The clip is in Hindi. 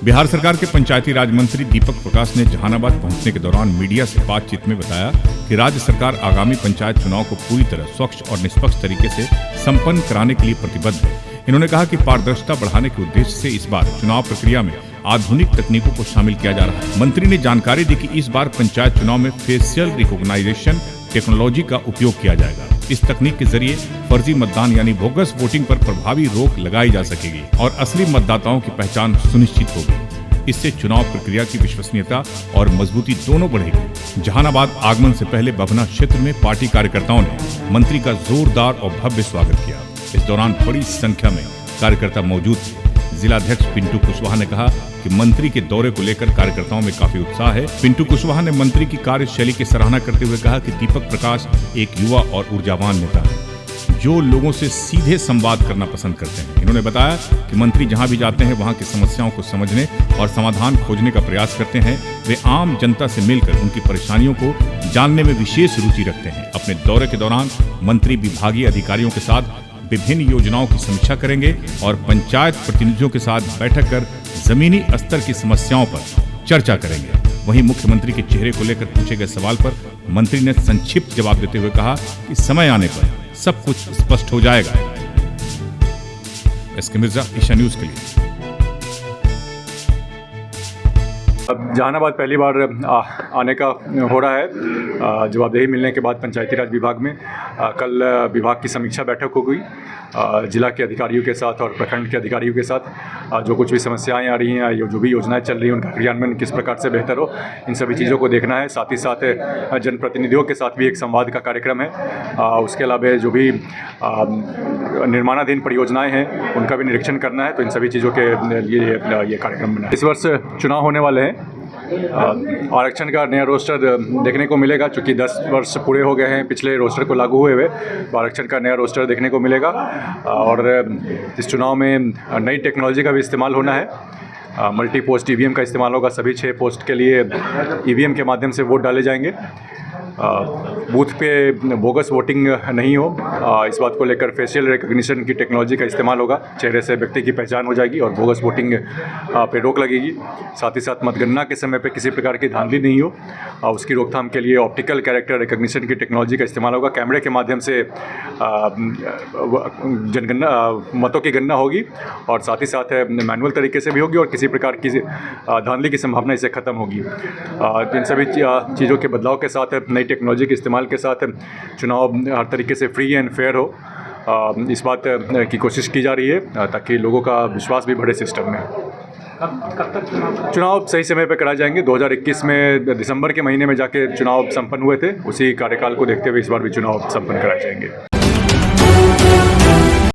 बिहार सरकार के पंचायती राज मंत्री दीपक प्रकाश ने जहानाबाद पहुंचने के दौरान मीडिया से बातचीत में बताया कि राज्य सरकार आगामी पंचायत चुनाव को पूरी तरह स्वच्छ और निष्पक्ष तरीके से संपन्न कराने के लिए प्रतिबद्ध है। इन्होंने कहा कि पारदर्शिता बढ़ाने के उद्देश्य से इस बार चुनाव प्रक्रिया में आधुनिक तकनीकों को शामिल किया जा रहा है। मंत्री ने जानकारी दी कि इस बार पंचायत चुनाव में फेशियल रिकॉग्नाइजेशन टेक्नोलॉजी का उपयोग किया जाएगा। इस तकनीक के जरिए फर्जी मतदान यानी बोगस वोटिंग पर प्रभावी रोक लगाई जा सकेगी और असली मतदाताओं की पहचान सुनिश्चित होगी। इससे चुनाव प्रक्रिया की विश्वसनीयता और मजबूती दोनों बढ़ेगी। जहानाबाद आगमन से पहले बभना क्षेत्र में पार्टी कार्यकर्ताओं ने मंत्री का जोरदार और भव्य स्वागत किया। इस दौरान बड़ी संख्या में कार्यकर्ता मौजूद थे। जिलाध्यक्ष पिंटू कुशवाहा ने कहा कि मंत्री के दौरे को लेकर कार्यकर्ताओं में काफी उत्साह है। पिंटू कुशवाहा ने मंत्री की कार्यशैली की सराहना करते हुए कहा कि दीपक प्रकाश एक युवा और ऊर्जावान नेता है जो लोगों से सीधे संवाद करना पसंद करते हैं। इन्होंने बताया कि मंत्री जहां भी जाते हैं वहां की समस्याओं को समझने और समाधान खोजने का प्रयास करते हैं। वे आम जनता से मिलकर उनकी परेशानियों को जानने में विशेष रुचि रखते हैं। अपने दौरे के दौरान मंत्री विभागीय अधिकारियों के साथ विभिन्न योजनाओं की समीक्षा करेंगे और पंचायत प्रतिनिधियों के साथ बैठक कर जमीनी स्तर की समस्याओं पर चर्चा करेंगे। वहीं मुख्यमंत्री के चेहरे को लेकर पूछे गए सवाल पर मंत्री ने संक्षिप्त जवाब देते हुए कहा कि समय आने पर सब कुछ स्पष्ट हो जाएगा। एसके मिर्जा, ईशा न्यूज के लिए। अब जहानाबाद पहली बार आने का हो रहा है। जवाबदेही मिलने के बाद पंचायती राज विभाग में कल विभाग की समीक्षा बैठक हो गई जिला के अधिकारियों के साथ और प्रखंड के अधिकारियों के साथ। जो कुछ भी समस्याएं आ रही हैं, जो भी योजनाएं चल रही हैं, उनका क्रियान्वयन किस प्रकार से बेहतर हो, इन सभी चीज़ों को देखना है। साथ ही साथ जनप्रतिनिधियों के साथ भी एक संवाद का कार्यक्रम है। उसके अलावा जो भी निर्माणाधीन परियोजनाएँ हैं उनका भी निरीक्षण करना है। तो इन सभी चीज़ों के लिए ये कार्यक्रम बना है। इस वर्ष चुनाव होने वाले हैं। आरक्षण का नया रोस्टर देखने को मिलेगा। चूँकि 10 वर्ष पूरे हो गए हैं पिछले रोस्टर को लागू हुए हुए, तो आरक्षण का नया रोस्टर देखने को मिलेगा। और इस चुनाव में नई टेक्नोलॉजी का भी इस्तेमाल होना है। मल्टी पोस्ट ईवीएम का इस्तेमाल होगा। सभी 6 पोस्ट के लिए ईवीएम के माध्यम से वोट डाले जाएंगे। बूथ पे बोगस वोटिंग नहीं हो, इस बात को लेकर फेशियल रिकॉग्निशन की टेक्नोलॉजी का इस्तेमाल होगा। चेहरे से व्यक्ति की पहचान हो जाएगी और बोगस वोटिंग पे रोक लगेगी। साथ ही साथ मतगणना के समय पे किसी प्रकार की धांधली नहीं हो, उसकी रोकथाम के लिए ऑप्टिकल कैरेक्टर रिकॉग्निशन की टेक्नोलॉजी का इस्तेमाल होगा। कैमरे के माध्यम से जनगणना मतों की गणना होगी और साथ ही साथ मैनुअल तरीके से भी होगी और किसी प्रकार की धांधली की संभावना इससे ख़त्म होगी। इन सभी चीज़ों के बदलाव के साथ, नई टेक्नोलॉजी के इस्तेमाल के साथ चुनाव हर तरीके से फ्री एंड फेयर हो, इस बात की कोशिश की जा रही है ताकि लोगों का विश्वास भी बढ़े सिस्टम में। कब तक चुनाव सही समय पर कराए जाएंगे। 2021 में दिसंबर के महीने में जाके चुनाव संपन्न हुए थे। उसी कार्यकाल को देखते हुए इस बार भी चुनाव संपन्न कराए जाएंगे।